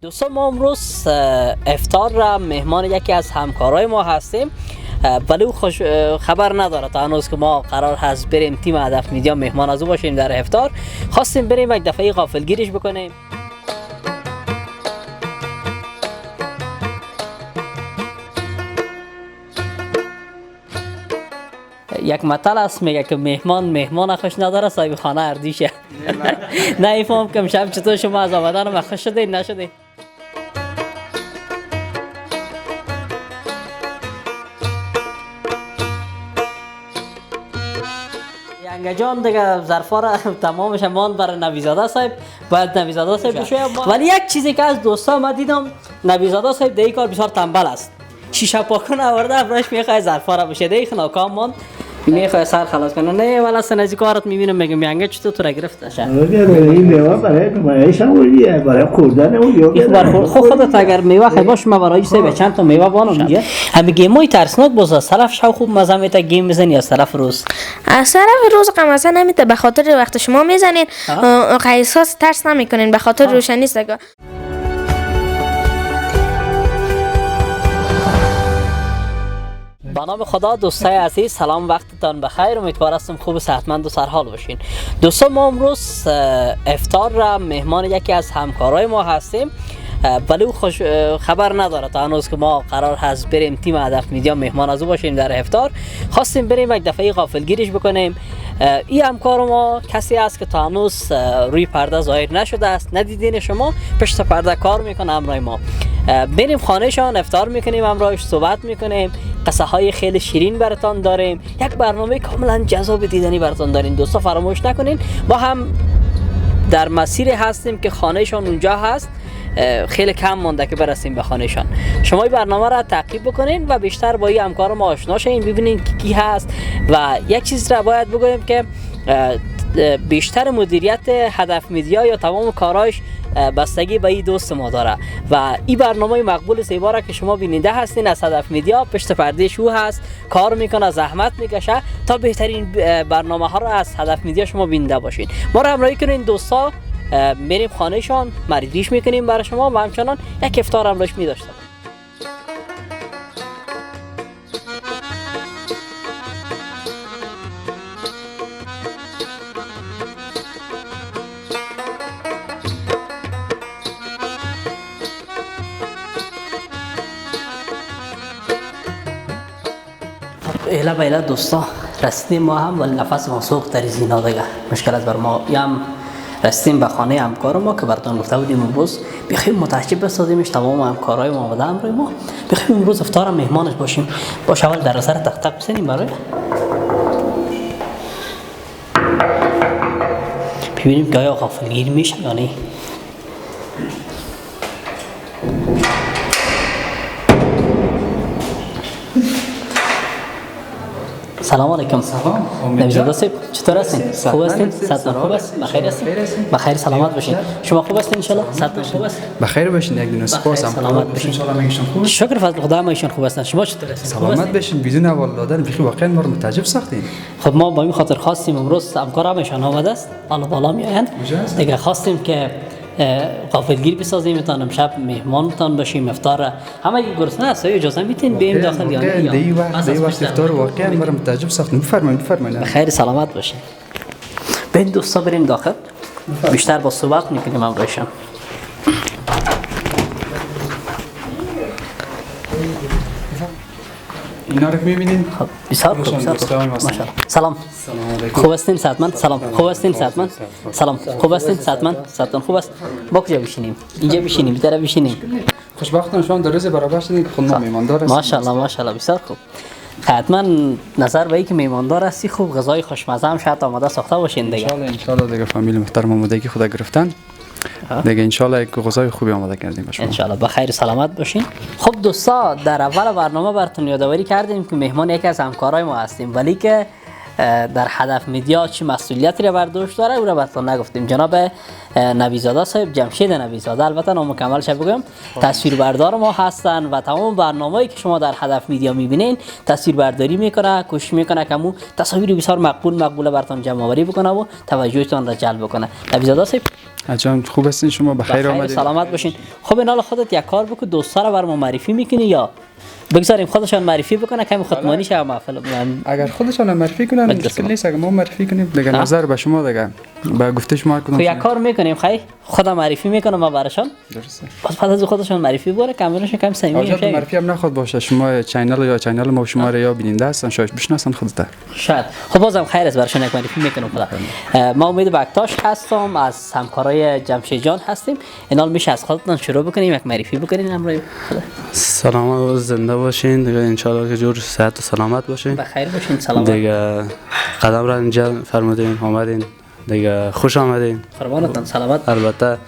دوستان ما امروز افطار را مهمان یکی از همکارای ما هستیم، ولی او خبر نداره تا هنوز که ما قرار هست بریم تیم هدف میدیا مهمان از او باشیم در افطار. خواستیم بریم یک دفعه غافلگیرش بکنیم. یک مطلب است میگه که مهمان خوش نداره صاحب خانه اردیشه. نه ایفهم که شب چطور شما از آمدن خوش شده نشده؟ جان دیگه ظرفا را تمامش ماند برای نویزاده صاحب، باید نویزاده صاحب بشه. ولی یک چیزی که از دوستا ما دیدم، نویزاده صاحب دیگه کار بسیار تنبل است. شیشه پاکون آورده افراش میخواد ظرفا را بشه، دیگه ناکام ماند، میخواد سر خلاص کنه. نه والا سنجی کارت میبینم میگم میانگه چطور تو را گرفته شه. این میوه برای نمایش اولیه، برای خوردن اولیه. خودت اگر میوه خیلی باش ما برای سه چند تا میوه بانم دیگه. همین گیمای ترسناک باز از طرف شو خوب مزه میته گیم میزنی از طرف روز. از طرف روز قمصه نمیته، به خاطر وقت شما میزنین احساس ترس نمیکنین، به خاطر روشنی است. به نام خدا دوستای عزیز، سلام، وقتتان بخیر. امیدوار هستم خوب و صحتمند و سرحال باشین. دوستان ما امروز افطار را مهمان یکی از همکارای ما هستیم، ولی او خبر نداره تا هنوز که ما قرار هست بریم تیم هدف میدیا مهمان از او باشیم در افطار. خواستیم بریم یک دفعه غافلگیرش بکنیم. این همکار ما کسی است که تا هنوز روی پرده ظاهر نشده است، ندیدین شما، پشت پرده کار میکنه همراه ما. بریم خانهشان، افطار میکنیم، همراهش صحبت میکنیم، قصه های خیلی شیرین براتان داریم، یک برنامه کاملا جذاب دیدنی براتان داریم. دوستا فراموش نکنین ما هم در مسیر هستیم که خانهشان اونجا هست، خیلی کم مونده که برسیم به خانهشان. شما این برنامه را تعقیب بکنین و بیشتر با این همکار ما آشنا شین، ببینین کی هست. و یک چیز را باید بگویم که بیشتر مدیریت هدف میدیا یا تمام کاراش بستگی به این دوست ما داره و این برنامه مقبول زیبا را که شما بیننده هستین از هدف میدیا، پشت پرده شو هست، کار میکنه، زحمت میکشه تا بهترین برنامه ها را از هدف میدیا شما بیننده باشین. ما را همراهی کنین دوستا، میریم خانهشان، معرفیش میکنیم برای شما و همچنان یک افطار هم روش میداشتم. ایلا بیلا دوستا رسیدیم ما هم، ولی نفس ما سوخت در زینا دیگه مشکلات بر ما. هم رسیدیم به خانه همکار ما که براتون گفته بودیم امروز بخویم متعجب بسازیمش، تمام همکارای ما آمده امروز ما بخویم امروز افطار مهمانش باشیم. باش اول در سر تق تق بزنیم برای ببینیم که آیا غافلگیر میشه یا نه. سلام علیکم. سلام. نویزاده صاحب چطور هستین؟ خوب هستین؟ صحتتون خوب است؟ بخیر هستین؟ بخیر سلامت باشین. شما خوب هستین ان شاء الله؟ صحتتون خوب است؟ بخیر باشین. یک دونه سپاس. سلامت باشین. ان شاء الله میگشون خوب. شکر فضل خدا ما ایشون خوب هستن. شما چطور هستین؟ سلامت باشین. بدون اول دادن بخیر واقعا ما رو متعجب ساختین. خب ما با این خاطر خواستیم امروز همکارم ایشان آمده است، حالا بالا میآیند دیگه، خواستیم که غافلگیر بسازیم تا امشب مهمانتان باشیم. افطار همه گرسنه است، اجازه میتین بریم داخل یا نه؟ دی وقت افطار واقعا ما رو متعجب ساختین. بفرمایید. بخیر سلامت باشین. بریم دوستا بریم داخل، بیشتر با صحبت میکنیم همراهشان. اینا رو میبینین؟ خب بسیار خوب، بسیار خوب. ماشاءالله. سلام. خوب هستین صحتمند؟ سلام. خوب هستین صحتمند؟ سلام. خوب هستین صحتمند؟ صحتتون خوب است؟ با کجا بشینیم؟ اینجا بشینیم، بی‌طرف بشینیم. خوشبختانه شما در روز برابر شدین، خود ما میهماندار هستیم. ماشاءالله بسیار خوب. حتما نظر به اینکه میهماندار هستی، خوب غذای خوشمزه هم شاید آماده ساخته باشین دیگه. ان شاء الله دیگه فامیل محترم آمادگی خدا گرفتن. دیگه ان شاء الله یک غذای خوبی آماده کردیم به شما. ان شاء الله بخیر سلامت باشین. خب دوستا در اول برنامه براتون یادآوری کردیم که مهمان یکی از همکارای ما هستیم، ولی که در هدف میدیا چه مسئولیتی را برداشت داره او را براتون نگفتیم. جناب نویزاده صاحب، جمشید نویزاده، البته نام مکملش بگم، تصویربردار ما هستن و تمام برنامه‌ای که شما در هدف میدیا میبینین تصویربرداری میکنه، کوشش میکنه که مو تصاویر بسیار مقبول براتون جمع آوری بکنه و توجهتون را جلب کنه. نویزاده صاحب جان خوب هستین شما بخیر آمدید سلامت باشین. خب این حال خودت یک کار بکن دوستا رو بر ما معرفی میکنی یا بگذاریم خودشان معرفی بکنه کمی خودمانی شه محفل اگر خودشان معرفی کنن مشکل نیست اگر ما معرفی کنیم دیگه نظر به شما دیگه با گفته شما کنم یک کار میکنیم خیلی خودم معرفی میکنم ما براشان درسته پس بعد از خودشان معرفی بکنه کامراشون کم صمیمی آجا معرفی هم نخواد باشه شما چینل ما شما رو یا بیننده هستن شاید بشناسن خودت شاید خب بازم خیر است براشون یک معرفی میکنم خدا ما امید بکتاش هستم از همکارای جمشید جان هستیم اینال میشه از خودتون شروع بکنیم یک معرفی بکنین امروز خدا سلام و زنده باشین دیگه ان شاء الله که جور صحت و سلامت باشین بخیر باشین سلامت دیگه قدم را اینجا فرمودین آمدین دیگه خوش آمدین قربانتون سلامت البته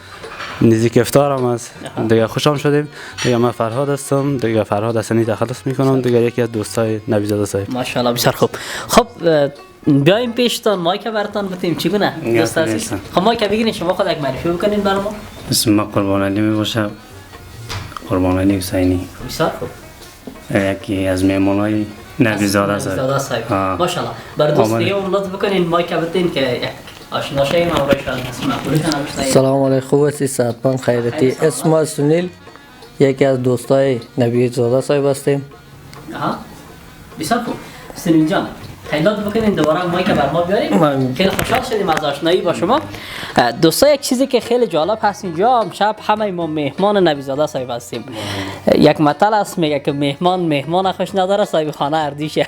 نزدیک افطار هم است دیگه خوشم شدیم دیگه من فرهاد هستم دیگه فرهاد حسنی تخلص میکنم دیگه یکی از دوستای نبیزاده صاحب ماشاءالله بسیار خوب خب بیایم پیشتان مایک براتون بتیم چگونه دوست عزیز خب مایک بگیرین شما خود یک معرفی بکنین برام اسم من قربان علی میباشم قربان علی حسینی بسیار خوب یکی از مهمانای نبیزاده صاحب ماشاءالله بر دوست دیگه اون لطف بکنین مایک بتین که یک آشنا شیم امروزشان اسم مقبولی کنم سلام علیکم خوب هستی صحتمند خیرتی اسم سنیل یکی از دوستای نبی زاده صاحب هستیم بسیار خوب سنیل جان خیلات بکنین دوباره مایک بر ما بیاریم خیلی خوشحال شدیم از آشنایی با شما دوستا یک چیزی که خیلی جالب هست اینجا امشب همه ما مهمان نبیزاده صاحب هستیم یک مثل است میگه که مهمان خوش نداره صاحب خانه اردیشه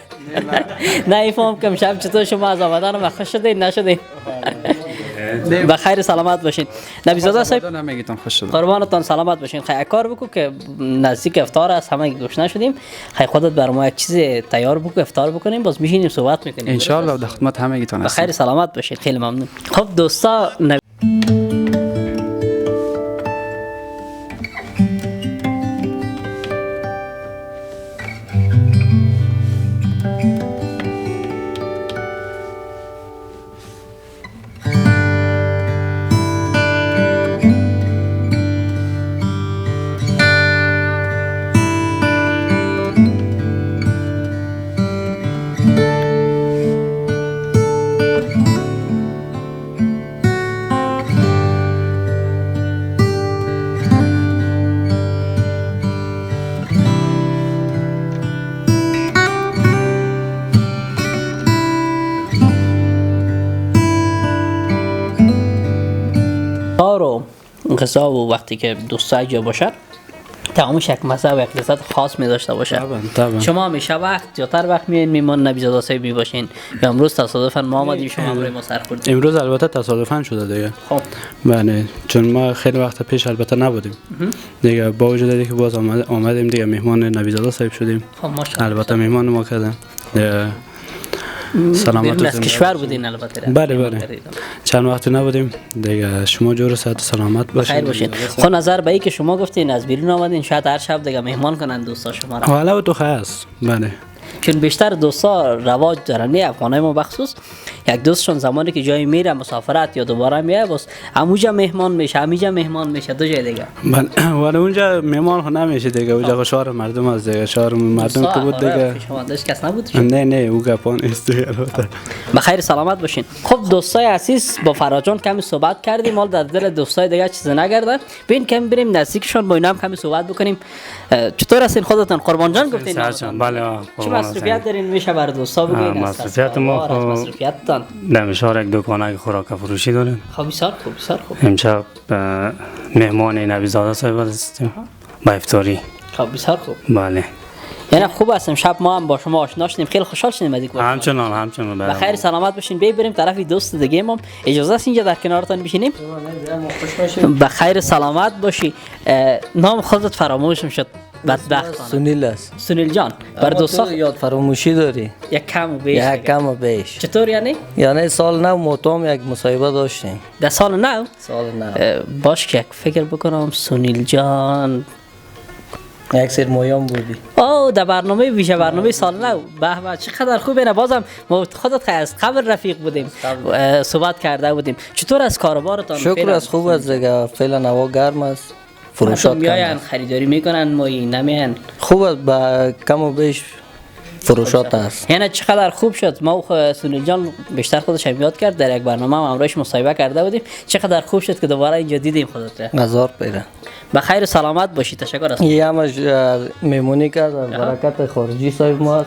نه ایفهم که امشب چطور شما از آمدن ما خوش شدین نشدین بخیر سلامت باشین نبیزاده صاحب نمیگیتون خوش شد قربانتون سلامت باشین خیلی کار بکو که نزدیک افطار است همه گوش نشدیم خیلی خودت برای ما یک چیز تیار بکو افطار بکنیم باز میشینیم صحبت میکنیم ان شاء الله در خدمت همگیتون هستم بخیر سلامت باشین خیلی ممنون خب دوستا غذا و وقتی که دوستا جا باشد تمامش یک مزه و یک لذت خاص می داشته باشه طبعا شما همیشه وقت زیادتر وقت میین میمان نبیزاده صاحب می باشین یا امروز تصادفا ما آمدیم شما امروز ما سر خوردیم امروز البته تصادفاً شده دیگه خب بله چون ما خیلی وقت پیش البته نبودیم دیگه با وجود اینکه باز آمدیم دیگه مهمان نبیزاده صاحب شدیم خب ماشاءالله البته مهمان ما کردن سلامت از کشور بودین البته بله چند وقت نبودیم دیگه شما جور صحت و سلامت باشین خیر باشین خب نظر به ای که شما گفتین از بیرون آمدین شاید هر شب دیگه مهمان کنن دوستا شما را حالا تو هست بله چون بیشتر دوستا رواج دارن نه افغانای ما بخصوص یک دوستشون زمانی که جایی میره مسافرت یا دوباره میاد بس همونجا مهمان میشه همینجا مهمان میشه دو جای دیگه ولی اونجا مهمان خود نمیشه دیگه اونجا شهر مردم از دیگه شهر مردم که بود دیگه شما داشت کس نبود نه او گپان است البته بخیر سلامت باشین خب دوستای عزیز با فراجان کمی صحبت کردیم حال در دل دوستای دیگه چیزی نگرده ببین کمی بریم نزدیکشون با اینا هم کمی صحبت بکنیم چطور هستین خودتون قربان جان گفتین بله چه مصرفیت دارین میشه بر دوستا بگین مصرفیت ما مصرفیتتان در شهر یک دکانه خوراک فروشی داریم خب بسیار خوب بسیار خوب امشب مهمان نبیزاده صاحب هستیم با افطاری خب بسیار خوب بله یعنی خوب هستیم شب ما هم با شما آشنا شدیم خیلی خوشحال شدیم از اینکه همچنان بخیر سلامت باشین بریم طرف دوست دیگه ما اجازه است اینجا در کنارتان بشینیم بخیر سلامت باشی نام خودت فراموشم شد بدبختانه سنیل است سنیل جان بر دوستا یاد فراموشی داری یک کم و بیش چطور یعنی سال نو موتام یک مصاحبه داشتیم در سال نو باش که یک فکر بکنم سنیل جان یک سر مویام بودی در برنامه ویژه برنامه سال نو به چقدر خوبه نه بازم ما خودت از قبل رفیق بودیم صحبت کرده بودیم چطور از کاروبارتان شکر از خوب از دیگه فعلا هوا گرم است فروشات میاین خریداری میکنن ما نمیان خوب است با کم و بیش فروشات است. یعنی چقدر خوب شد. ما سونیل جان بیشتر خودش هم یاد کرد در یک برنامه هم امروز مصاحبه کرده بودیم. چقدر خوب شد که دوباره اینجا دیدیم خودت را. هزار پیره. به خیر و سلامت باشی. تشکر است. یه همش میمونی که از برکت خارجی صاحب ما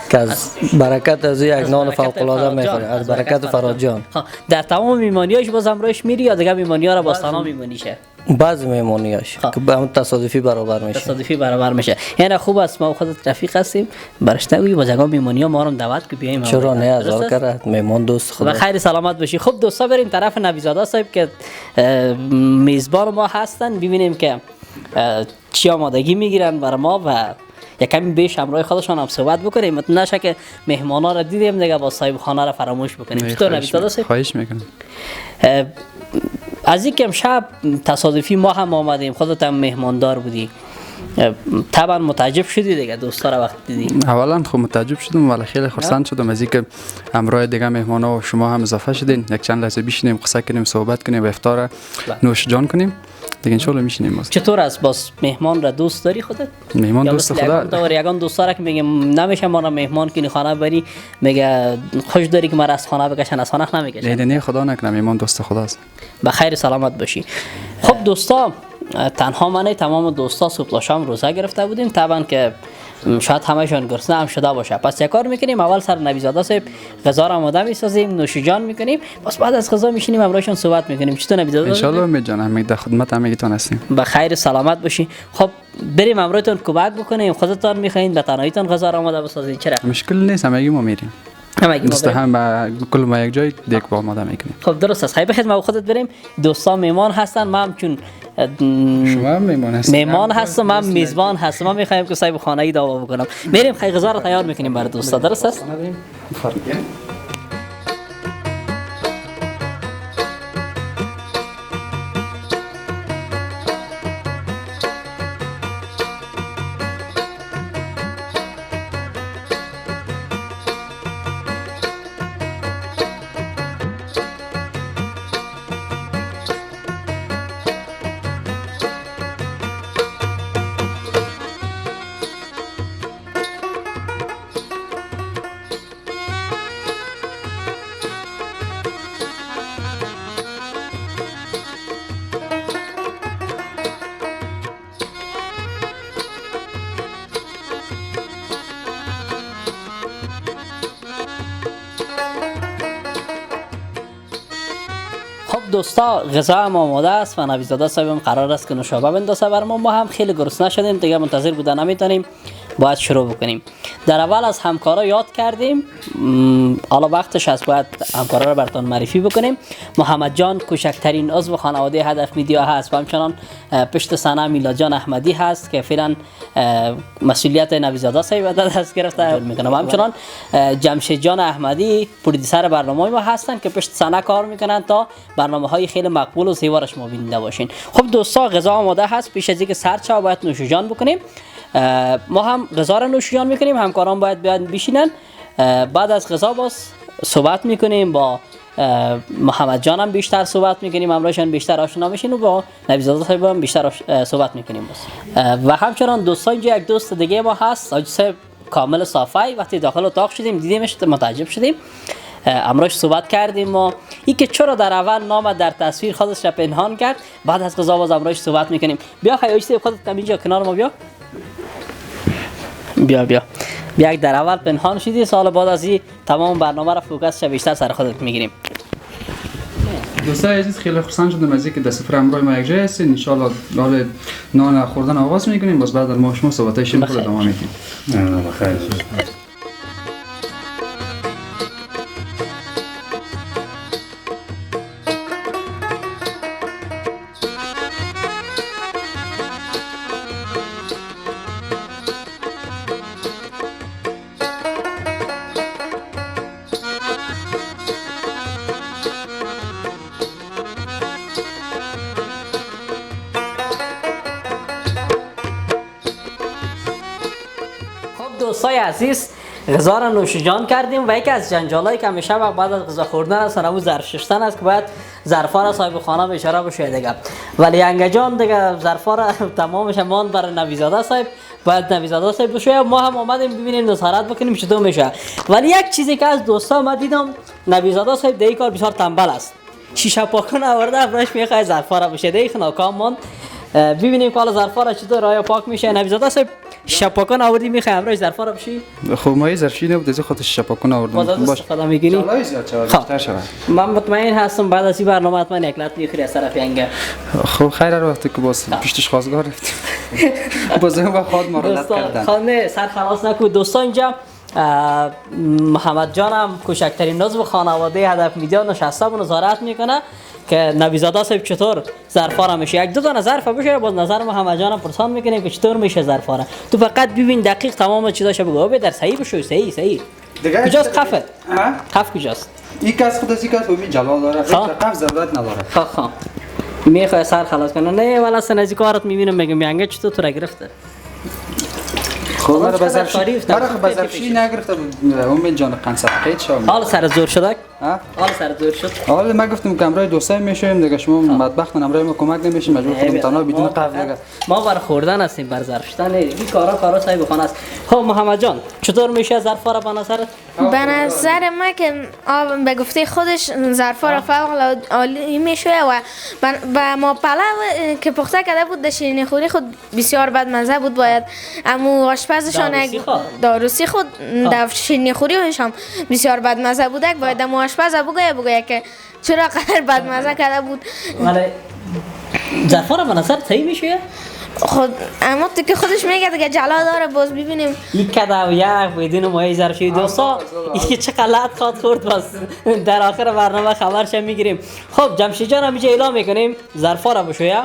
که از برکت از یک نان فوق العاده میخوره، از برکت فراد جان. در تمام میمانیاش باز امروز میری یا دیگه میمانی ها را باستانا میمونیشه؟ بعض میمونیاش که به هم تصادفی برابر میشه. تصادفی برابر میشه. یعنی خوب است ما خودت رفیق هستیم. برشته بگی با جگا میمونی ها ما رو دعوت که بیایم. چرا نه، هزار کرد میمون دوست خدا. و خیر سلامت باشی. خب دوستا بریم طرف نبیزاده صاحب که میزبان ما هستن، ببینیم که چی آمادگی میگیرن برای ما و یکمی بیش همراه خودشان هم صحبت بکنیم. نشه که مهمانا را دیدیم دیگه با صاحب خانه را فراموش بکنیم. چطور نبیزاده صاحب؟ خواهش میکنم. از این شب تصادفی ما هم آمدیم، خودت هم مهماندار بودی، طبعا متعجب شدی دیگه دوستا را وقت دیدی؟ اولا خب متعجب شدم ولی خیلی خرسند شدم از اینکه همراه دیگه مهمانا و شما هم اضافه شدین. یک چند لحظه بشینیم قصه کنیم، صحبت کنیم و افطار نوش جان کنیم دیگه. ان شاء الله میشینیم. چطور است باز مهمان را دوست داری خودت؟ مهمان دوست خدا. یا یگان دوستا را که میگم نمیشه ما را مهمان کنی خانه بری، میگه خوش داری که ما را از خانه بکشن، از خانه نمیکشن. نه خدا نکنه، مهمان دوست خداست. به خیر سلامت باشی. خب دوستا، تنها من تمام دوستا صبح و شام روزه گرفته بودیم. طبعا که شاید همهشان گرسنه هم شده باشه. پس یک کار میکنیم، اول سر نبیزاده صاحب غذا را آماده میسازیم، نوشیجان میکنیم، پس بعد از غذا میشینیم امروزشون صحبت میکنیم. چطور نبیزاده؟ ان شاء الله میجانم، در خدمت همگیتون هستیم. به خیر سلامت باشی. خب بریم امروزتون کمک بکنیم. خودتان میخواین به تنهاییتان غذا را آماده بسازید؟ چرا؟ مشکل نیست، همگی ما میریم. دوست هم کل ما یک جای دیگه با آماده میکنیم. خب درست است. خیلی ما خودت بریم. دوستا مهمان هستن، ما هم چون شما هم مهمان هستید. مهمان هستم، من میزبان هستم. ما میخوایم که صاحب خانه ای دعوا بکنم. میریم خیلی غذا را تیار میکنیم برای دوستا. درست است؟ دوستا غذا هم آماده است و نویزاده صاحبم قرار است که نوشابه بندازه بر ما هم خیلی گرسنه شدیم دیگه، منتظر بودن نمیتونیم، باید شروع بکنیم. در اول از همکارا یاد کردیم، حالا وقتش است باید همکارا رو براتون معرفی بکنیم. محمد جان کوچکترین عضو خانواده هدف میدیا هست و همچنان پشت صحنه میلاد جان احمدی هست که فعلا مسئولیت نویزاده صاحب دست گرفته میکنه و همچنان جمشید جان احمدی پرودیسر برنامه ما هستن که پشت صحنه کار میکنن تا برنامه‌های خیلی مقبول و زیبا شما بیننده باشین. خب دوستا غذا آماده هست، پیش از اینکه سرد شود باید نوشیجان بکنیم. ما هم غذا را نوشیجان میکنیم، همکاران باید بیان بشینن. بعد از غذا باز صحبت میکنیم با محمد جان هم بیشتر صحبت میکنیم، امروزشان بیشتر آشنا میشین و با نویزاده صاحب هم بیشتر صحبت میکنیم و همچنان دوستان اینجا یک دوست دیگه ما هست حاجی صاحب کامل صافی. وقتی داخل اتاق شدیم دیدیمش متعجب شدیم، امروز صحبت کردیم ما این که چرا در اول نام در تصویر خودش را پنهان کرد، بعد از غذا باز امروز صحبت میکنیم. بیا حاجی صاحب خودت کم اینجا کنار ما بیا یک در اول پنهان شدی، سال بعد از این تمام برنامه را فوکس بیشتر سر خودت میگیریم. دوستان عزیز خیلی خوشحال شدم از اینکه در سفر همراه ما یک جای هستین. ان شاء الله حال نان خوردن آغاز میکنیم، باز بعد ما شما صحبتای شما رو ادامه میدیم. بخیر. دوستای عزیز غذا را نوشیجان کردیم و یکی از جنجالایی که همیشه بعد از غذا خوردن است اون ظرف شستن است که باید ظرفا را صاحب خانه به اشاره بشه دیگه. ولی ینگه جان دیگه ظرفا را تمامش ماند برای نویزاده صاحب. باید نویزاده صاحب بشه. ما هم اومدیم ببینیم نظارت بکنیم چطور میشه. ولی یک چیزی که از دوستا ما دیدم نویزاده صاحب دیگه کار بسیار تنبل است. شیشه پاکن آورده افرش میخواد ظرفا را بشه دیگه ناکام ماند. ببینیم که حالا ظرفا را چطور آیا پاک میشه. نویزاده صاحب شیشه پاکن آوردی میخوای افرش ظرفا را بشی. خب ما یه ظرفی نبود از خودش شیشه پاکن آوردم. باش استفاده میکنی. جلوی زیاد بیشتر شود. من مطمئن هستم بعد از این برنامه حتما یک لط میخوری از طرف ینگه. خب خیر هر وقتی که باز پیشش خواستگار رفتیم. باز هم خود ما را رد کردن. خانه سر خلاص نکو دوستا. اینجا محمد جان هم کوچکترین عضو خانواده هدف میدیا نشسته و نظارت میکنه که نویزاده صاحب چطور ظرفا را میشه. یک دو تا ظرف بشه باز نظر محمد جان هم پرسان میکنه که چطور میشه ظرفا را. تو فقط ببین دقیق تمام چیزاش بگو به در صحیح بشه. صحیح کجاست قفت؟ قف کجاست؟ یک از خود از یک از می جلال داره. قف ضرورت نداره. خب میخوای سر خلاص کنه. نه ولی اصلا از کارت میبینم میگم ینگه چطور تو را گرفته. خب مرا بازرفشی نگرفته امید جان قنصب قید شد. حالا سر زور شد. حالا ما گفتم که امروز دوستای میشیم دیگه شما بدبخت امروز ما کمک نمیشیم مجبور خودم تنها بدون قفل دیگه. ما بر خوردن هستیم بر ظرف شدن این کارا صاحب خانه است. خب محمد جان چطور میشه ظرفا را به نظرت؟ به نظر ما که به گفته خودش ظرفا را فوق عالی میشه و ما پلو که پخته کرده بود شیرینی خوری خود بسیار بدمزه بود. باید امو آشپزشان داروسی خود در شیرینی خوری هم بسیار بدمزه بود. باید امو آشپز بگویه که چرا قدر بدمزه کرده بود. ولی ظرفا را به نظر صحیح میشه؟ خود اما تو که خودش میگه دیگه جلا داره. باز ببینیم یک کده و یک بدون مایه ظرفی دوستا این چه غلط خورد بس در آخر برنامه خبرش میگیریم. خب جمشید جان هم اعلام میکنیم ظرفا را بشویه.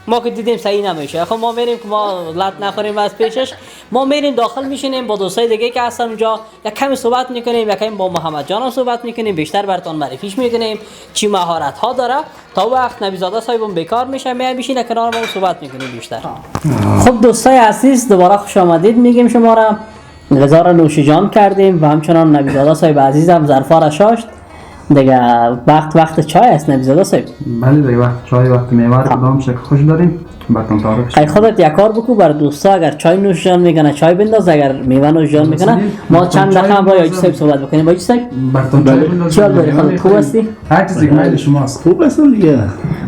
ما که دیدیم صحیح نمیشه. خب ما میریم که ما لط نخوریم از پیشش. ما میریم داخل میشینیم با دوستای دیگه که هستن اونجا یک کمی صحبت میکنیم. یک کمی با محمد جان صحبت میکنیم. بیشتر براتون معرفیش میکنیم چی مهارت ها داره. تا وقت نویزاده صاحبم بیکار میشه میشینه کنار ما صحبت میکنیم بیشتر. خب دوستای عزیز دوباره خوش آمدید میگیم شما را. غذا را نوش جان کردیم و همچنان نویزاده صاحب عزیزم ظرفا را شاشت. دیگه وقت چای است نویزاده صاحب. بله دیگه وقت چای وقت میوه کدام شکل خوش داریم براتون تعارف ای خودت یک کار بکو بر دوستا اگر چای نوش جان میکنه چای بنداز اگر میوه نوش جان میکنه ما چند دقیقه هم با یاجی صاحب صحبت بکنیم. با یاجی صاحب براتون چای بنداز. چی حال داری خودت خوب هستی؟ هر چیزی که میل شماست. خوب هستم دیگه.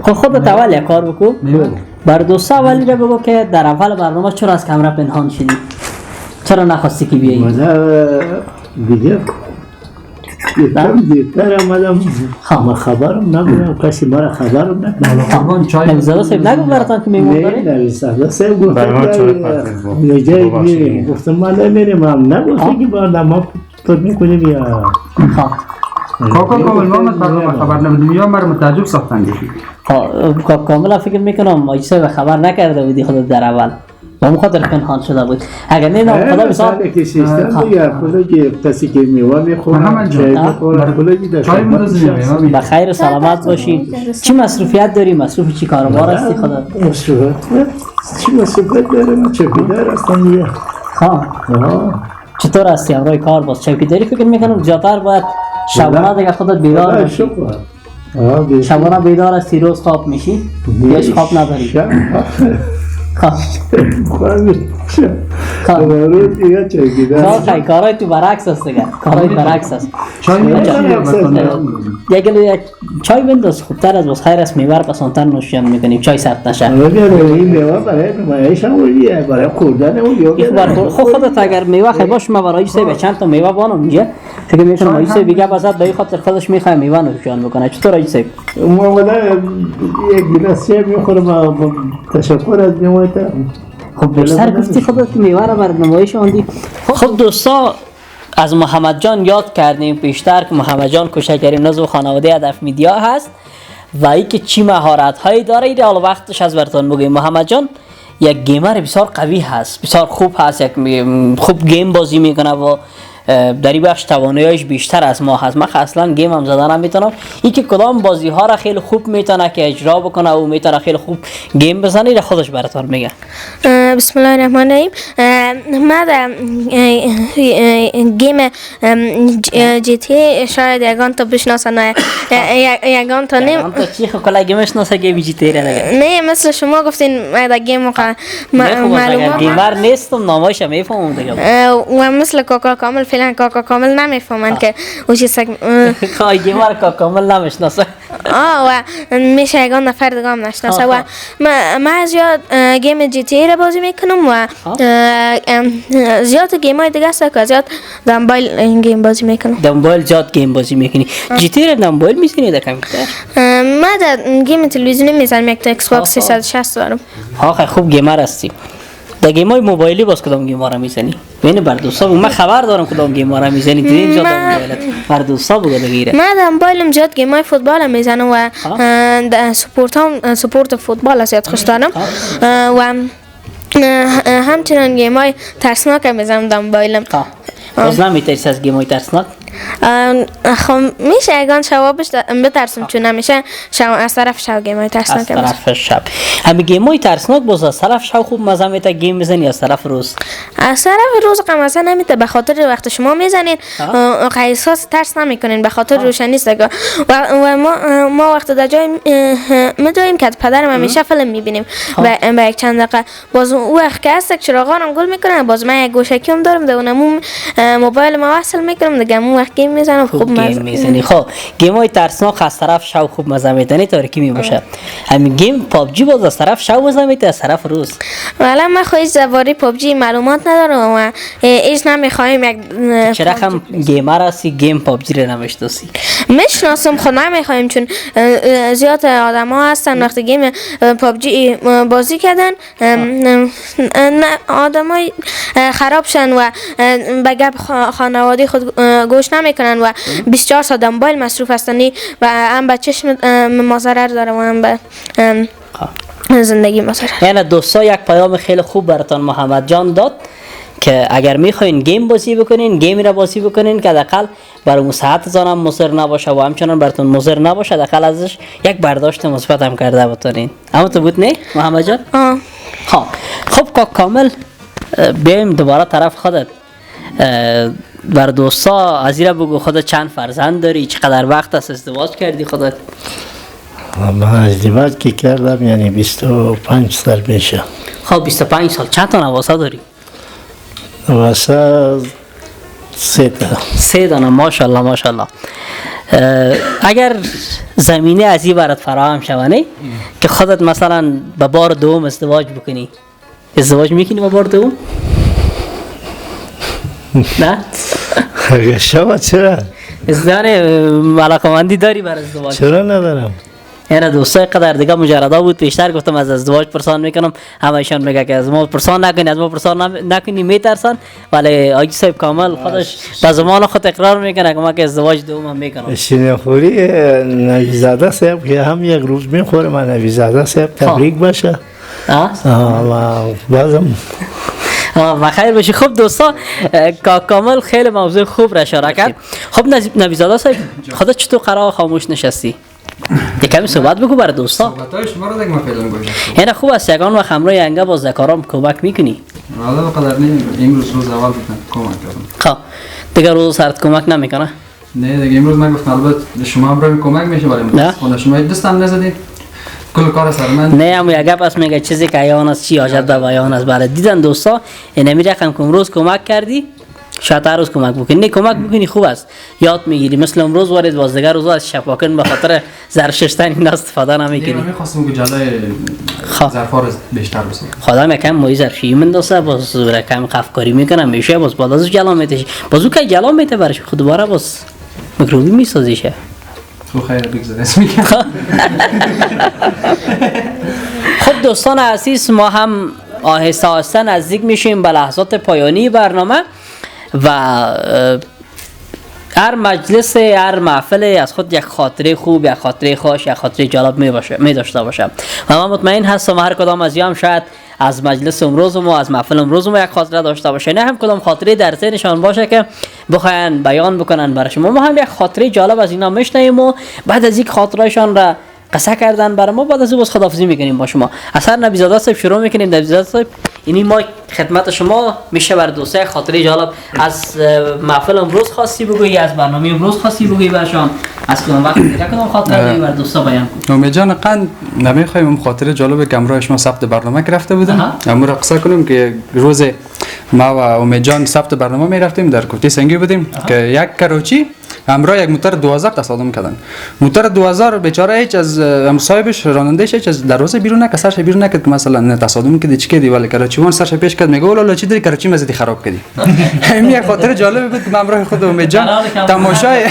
خب خودت اول یک کار بکو بر دوستا اولی را بگو که در اول برنامه چرا از کمره پنهان شدی؟ چرا نخواستی که بیایی؟ دیگه دیرتر آمدم ما خبرم نبودم کسی ما را خبرم نکنم. نویزاده صاحب نگو براتان که میمون داری؟ نویزاده صاحب گفتم یه جایی میریم. گفتم ما نمیریم هم نگفته که ما تو میکنیم یا کاکا کامل ما خبر نبودیم یا مرا متعجب ساختن دیگه. کاملا فکر میکنم یاجی صاحب خبر نکرده بودی خودت در اول. با خاطر پنهان شده بود. اگر نه خدا بسیار که سیستم دیگه خودی کسی که میوه میخوره چای میخوره خودی در چای به خیر و سلامت باشید. چی مصروفیت داری؟ مصروف چی کاروبار هستی خدا؟ چی مصروفیت دارم؟ چوکیدار هستم دیگه. چطور هستی امروز کار باز چوکیداری فکر میکنم زیادتر باید شبانه دیگه خودت بیدار باشی. شبانه بیدار هستی روز خواب میشی؟ یا خواب نداری؟ کارای تو برعکس است دیگه. کارای برعکس است. چای بنداز خوبتر از بس خیر است میوه پسندتر نوش جان میکنیم چای سرد نشه. این میوه برای نمایش هم ولیه برای خوردن اون خودت اگر میوه خیلی باش ما برای سه چند تا میوه بانم میگه فکر میکنم آیسه سه بیگه بازات به خاطر خودش میخواد میوه نوش جان بکنه. چطور آیسه؟ ما ولی یک گلاس چای میخورم تشکر از میوه. خب بیشتر گفتی خودت که میوه را بر نمایش آوردی. خب دوستا از محمد جان یاد کردیم بیشتر که محمد جان کوچکترین عضو خانواده هدف میدیا هست و اینکه چی مهارت هایی داره. ایده حالا وقتش از براتون بگیم. محمد جان یک گیمر بسیار قوی هست، بسیار خوب هست، یک خوب گیم بازی میکنه و در این بخش تواناییش بیشتر از ما هست. من اصلا گیم هم زدن نمیتونم. این که کدام بازی ها را خیلی خوب میتونه که اجرا بکنه و میتونه خیلی خوب گیم بزنه را خودش براتون میگه. بسم الله الرحمن الرحیم. ما در گیم جی تی شاید یگان تا بشناسن یگان تا نیم چی کلا گیمش نسا گیم جی تی را نه مثل شما گفتین من در گیم معلومات گیمر نیستم نامایش میفهمم دیگه و مثل کاکا کامل فعلا کاکا کامل نمیفهمن که او چیز کای گیمر کاکا کامل نمیشناسه و میشه یگان نفر دیگه هم نشناسه و من زیاد گیم جی تی را بازی میکنم و زیاد گیم های دیگه است که زیاد دنبایل گیم بازی میکنم. دنبایل زیاد گیم بازی میکنی. جی تی را دنبایل میزنی در کامپیوتر؟ من در گیم تلویزیونی میزنم، یک تا ایکس باکس 360 دارم. ها خوب گیمر هستی. در گیم های موبایلی باز کدام گیم ها را میزنی؟ بین بر دوستا من خبر دارم کدام گیم ها را میزنی. دیدیم زیاد موبایلت بر دوستا بگو بگیره. من دنبایلم زیاد گیم های فوتبال میزنم و سپورت فوتبال زیاد خوش دارم و همچنان گیم های ترسناک میزنم دنبایلم. باز نمیترسی از گیم های ترسناک؟ خب میشه یگان شبابش بترسم چون نمیشه از طرف شب گیم های ترسناک از طرف شب همه گیم های ترسناک باز از طرف شب خوب مزه میته گیم میزنی از طرف روز؟ از طرف روز مزه نمیته به خاطر وقت شما میزنین احساس ترس نمیکنین به خاطر روشنی است و ما وقت در جای میدویم که پدرم همیشه فیلم میبینیم به یک چند دقیقه باز اون وقت که هست چراغانم گل میکنه باز من یک گوشکی هم دارم دونم موبایل ما وصل میکنم دیگه اون وقت گیم میزنم خوب مزه میزنی. خب گیم های ترسناک از طرف شب خوب مزه میتنی تاریکی میباشه. همین گیم پابجی باز از طرف شب مزه میته از طرف روز؟ والا من خودش زباری پابجی معلومات ندارم و ایش نمیخوایم یک چه رقم گیمر هستی گیم پابجی رو نمیشناسی؟ میشناسم خود نمیخوایم چون زیاد آدم ها هستن وقتی گیم پابجی بازی کردن آدم های خراب شن و به گپ خانوادی خود گوش نمیکنن و 24 ساعت دنبایل مصروف هستنی و هم به چشم ما ضرر داره و هم به زندگی ما ضرر. یعنی دوستا یک پیام خیلی خوب براتون محمد جان داد که اگر میخواین گیم بازی بکنین گیمی را بازی بکنین که حداقل برای صحتتان هم مضر نباشه و همچنان براتون مضر نباشه حداقل ازش یک برداشت مثبت هم کرده بتونین. اما تو بود نه محمد جان؟ ها خب کامل بیایم دوباره طرف خودت بر دوستا ازیرا بگو خودت چند فرزند داری چقدر وقت است ازدواج کردی خودت؟ من ازدواج که کردم یعنی 25 سال میشه. خب 25 سال چند تا نواسه داری؟ نواسه 3 تا ماشاءالله ماشاءالله. اگر زمینه ازی برات فراهم شونه که خودت مثلا به بار دوم ازدواج بکنی ازدواج میکنی به بار دوم؟ نه؟ اگه شما چرا؟ ازدواج علاقمندی داری بر ازدواج؟ چرا ندارم؟ یعنی دوستای قدر دیگه مجردا بود پیشتر گفتم از ازدواج پرسان میکنم همشان میگه که از ما پرسان نکنی از ما پرسان نکنی میترسن ولی آقای صاحب کامل خودش به زمان خود اقرار میکنه که ما که ازدواج دوم میکنم. شینخوری نویزاده صاحب که هم یک روز میخوره من نویزاده صاحب تبریک باشه. بازم بخیر باشی. خب دوستا کامل خیلی موضوع خوب را اشاره کرد. خب نویزاده صاحب خودت چطور قرار خاموش نشستی؟ یکمی صحبت بگو برای دوستا. صحبتای شما رو دیگه ما فعلا گوش یعنی خوب است یگان وقت همراه انگا باز ذکرام کمک میکنی؟ حالا بقدر نیم امروز روز اول بودم کمک کردم. خب دیگه روز سرت کمک نمیکنه؟ نه دیگه امروز من گفتم البته شما هم برای کمک میشه ولی خود شما دستم نزدید کل کار سر من. نه هم یک گپ است میگه چیزی که ایان است چی حاجت به بیان است. برای دیدن دوستا اینمی رقم که امروز کمک کردی شاید هر روز کمک بکنی. نه کمک بکنی خوب است یاد میگیری مثل امروز وارد باز دیگر روز از شفاکن به خاطر زرششتن این استفاده نمیکنی. من میخواستم که جلوی ظرفا بیشتر بسازم. خدا یکم موی ظرفی مندازه باز رقم قفکاری میکنه میشه باز بالا از جلو میتشه باز که جلو میته برش خود دوباره باز میکروبی میسازیشه. تو خیر بگذار اسم میگم. خب دوستان عزیز ما هم آهسته آهسته نزدیک میشیم به لحظات پایانی برنامه و هر مجلس هر محفل از خود یک خاطره خوب یک خاطره خوش یک خاطره جالب می داشته باشه و من مطمئن هستم هر کدام از هم شاید از مجلس امروز ما از محفل امروز ما یک خاطره داشته باشه نه هم کدام خاطره در ذهنشان باشه که بخواین بیان بکنن برای شما ما هم یک خاطره جالب از اینا میشنویم و بعد از یک خاطرهشان را قصه کردن برای ما بعد از اون خداحافظی میکنیم با شما. اثر نبیزاده صاحب شروع میکنیم. نبیزاده صاحب اینی ما خدمت شما میشه بر دوستای خاطره جالب از محفل امروز خواستی بگویی، از برنامه امروز خواستی بگویی برشان، از کدام وقت دیگه کدام خاطره داری بر دوستا بیان کن. امید جان قند نمیخوایم خاطره جالب که امروز شما ثبت برنامه گرفته بودیم امروز قصه کنیم که روز ما و امید جان ثبت برنامه میرفتیم در کوفتی سنگی بودیم که یک کروچی امروز یک موتور 2000 تصادم کردن. موتور 2000 بیچاره هیچ از صاحبش رانندهش هیچ از دروازه بیرون نکرد، سرش بیرون نکرد که مثلا تصادم کردی چی کردی، ولی کراچیوان سرش پیش کرد میگه والا چی داری کراچی مزدی خراب کردی. همین یک خاطر جالب بود که امروز خود امید جان تماشای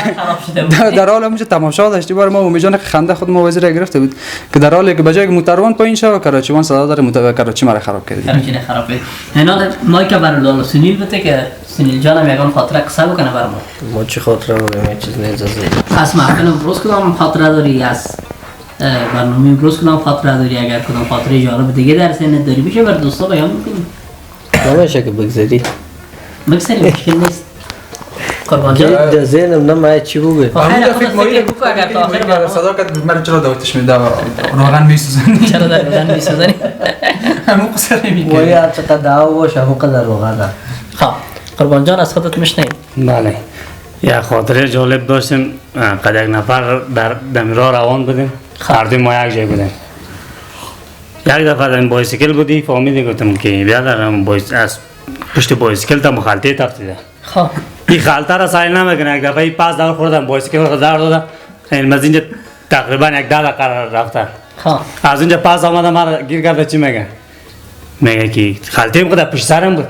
در حال اونجا تماشا داشتی بار ما امید جان خنده خود ما وزیر گرفته بود که در حالی که بجای موتروان پایین شو کراچیوان صدا داره موتور کراچی مرا خراب کردی. کراچی خراب کردی. اینا مایک بر لالا سنیل بده که سنیل جان میگن خاطره قصه بکنه برام. ما چی خاطره بگیم چیز نیست از محفل امروز کدام خاطره داری، از برنامه امروز کدام خاطره داری، اگر کدام خاطره جالب دیگه در ذهنت داری میشه بر دوستا بیان میکنیم. نمیشه که بگذاری مشکل نیست. قربان جان در ذهنم نمیاد چی بگه. همین فکر مایی بگو اگر تا آخر صدا کرد مرا چرا دعوتش میده روغن میسوزنی چرا در روغن میسوزنی همون قصه نمیگه وای هر چقدر دعوا باشه همون قدر روغن. خب قربان جان از خودت میشنیم. بله یک خاطره جالب داشتیم قد یک نفر در دمیرا روان بودیم هر دوی ما یک جای بودیم. یک دفعه در بایسیکل بودی فهمیدی گفتم که بیادرم از پشت بایسیکل تا مخالطه تفتیده. خب این خالطه را سایل نمیکنه. یک دفعه 5 دور خوردم بایسیکل را در داده این از اینجا تقریبا یک 10 دقیقه رفته. خب از اینجا پاس آمده مرا گیر کرده چی میگه میگه که خالطه میگه پشت سرم بود.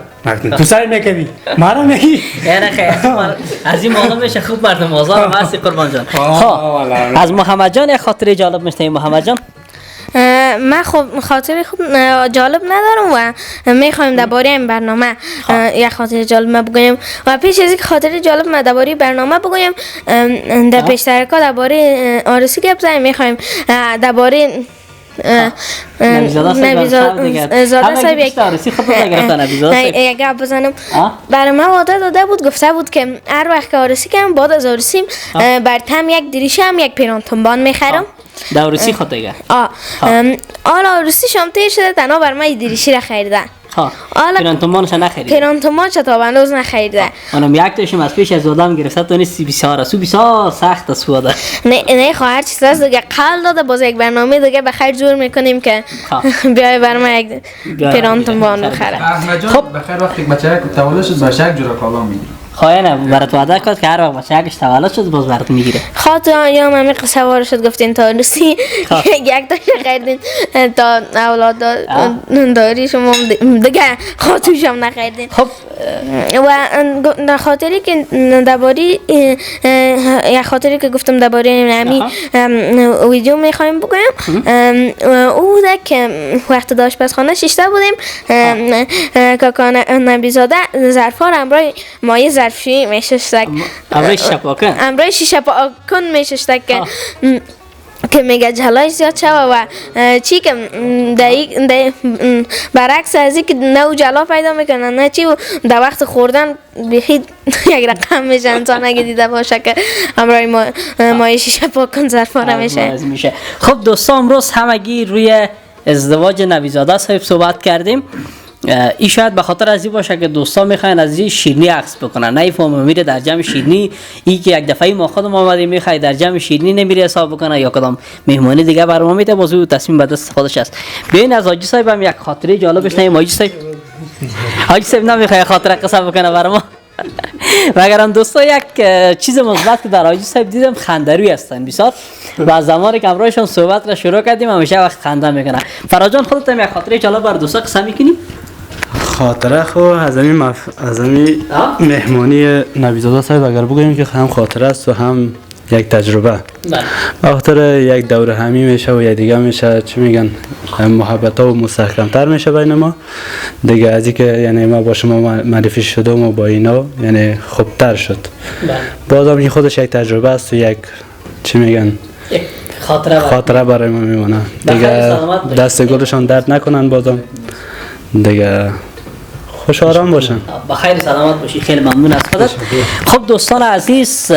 تو سر میکنی مرا میگی یعنی خیلی از این معلوم میشه خوب مردم آزار هم هستی قربان جان. خب از محمد جان یک خاطره جالب میشنیم. محمد جان من خب خاطره خوب جالب ندارم و میخوایم درباره این برنامه یک خاطره جالب بگویم و پیش از اینکه خاطره جالب ما درباره برنامه بگویم در پیشترک‌ها درباره عروسی گپ زدیم. میخوایم درباره نبیزاده صاحب یک گپ بزنم. برای من وعده داده بود، گفته بود که هر وقت که عروسی کنم بعد از عروسیم برتم یک دریشه هم یک پیران تنبان میخرم. در عروسی خود دیگه حالا عروسی شام تیر شده تنها بر من دریشی را خریده. پیران تنبانش نخریده. پیران تنبانش تا بنداز نخریده. منم یک تاشم از پیش از آدم گرفته تو نیستی بسیار سو بسیار سخت سوده. نه خواهر چیز از دیگه قال داده باز یک برنامه دیگه بخیر جور میکنیم که بیای بر من یک پیران تنبان بخره. خب بخیر وقتی بچه تولد شد باشه یک جور کالا میگیره. خواهی نه برات وعده کرد که هر وقت بچه اگش تولد شد باز برات میگیره. خاطر یا ممی قصه وارد شد گفتین تا روسی یک تاش خریدین تا اولاد داری شما دیگه خاطرش هم نخریدین. خب و خاطری که درباره یک خاطری که گفتم درباره نمی ویدیو میخوایم بگویم او بوده که وقت داشت پس خانه شیشته بودیم کاکا نبیزاده ظرفا را امرای مایه ظرفشویی میشستک امرای شیشه پاکن میشستک که میگه جلایش زیاد شوه و چی که برعکس از این که نو جلا پیدا میکنن نه چی در وقت خوردن بخید یک رقم میشه انسان اگه دیده باشه که امرای مایه شیشه پاکن ظرفا را میشه. خب دوستان امروز همگی روی ازدواج نبیزاده صاحب صحبت کردیم. این شاید به خاطر از این باشه که دوستان میخواین از این شیرینی عکس بکنن، نه فهم میره در جمع شیرینی این که یک دفعه ما خودم آمدیم میخوای در جمع شیرینی نمیره حساب بکنه یا کدام مهمانی دیگه برام میده موضوع تصمیم به دست خودش است. بیاین از حاجی صاحب هم یک خاطره جالب بشنویم. حاجی صاحب نمیخواد خاطره قصه بکنه برام مگر ان دوستا یک چیز مثبت که در حاجی صاحب دیدم خندروی هستن بسیار و از زمانی که امروزشون صحبت را شروع کردیم همیشه وقت خنده میکنن. فراجان خودت هم یک خاطره جالب بر دوستا قصه میکنی؟ خاطره خو از همین مهمانی نبیزاده صاحب اگر بگوییم که هم خاطره است و هم یک تجربه. به خاطر یک دوره همی میشه و یک دیگه میشه چی میگن محبت ها و مستحکمتر میشه بین ما دیگه از اینکه یعنی ما با شما معرفی شدم و با اینا یعنی خوبتر شد. بازم این خودش یک تجربه است و یک چی میگن خاطره برای ما میمونه دیگه. دست گلشان درد نکنن بازم دیگه خوش آرام باشن. بخیر سلامت باشی. خیلی ممنون از خودت. خب دوستان عزیز،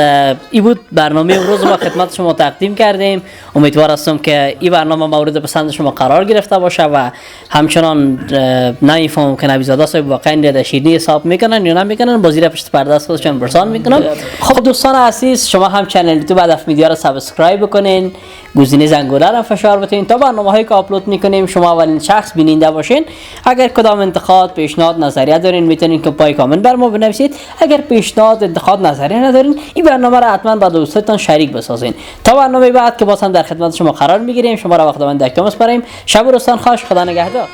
این بود برنامه امروز ما خدمت شما تقدیم کردیم. امیدوار هستم که این برنامه مورد پسند شما قرار گرفته باشه و همچنان نمیفهمم که نبیزاده صاحب واقعا در شیرینی حساب میکنن یا نمیکنن، بازی را پشت پرده از خودشون برسان میکنن. خب دوستان عزیز، شما هم کانال یوتیوب هدف میدیا را سابسکرایب بکنین، گزینه زنگوله را فشار بدین تا برنامه‌هایی که آپلود میکنیم شما اولین شخص بیننده باشین. اگر کدام انتقاد، پیشنهاد، نظریه دارین میتونین که پای کامنت بر ما بنویسید. اگر پیشنهاد، انتقاد، نظریه ندارین این برنامه را حتما با دوستاتون شریک بسازین. تا برنامه بعد که باز هم در خدمت شما قرار میگیریم، شما را وقت من دکتر میسپاریم. شب و روزتان خوش. خدا نگهدار.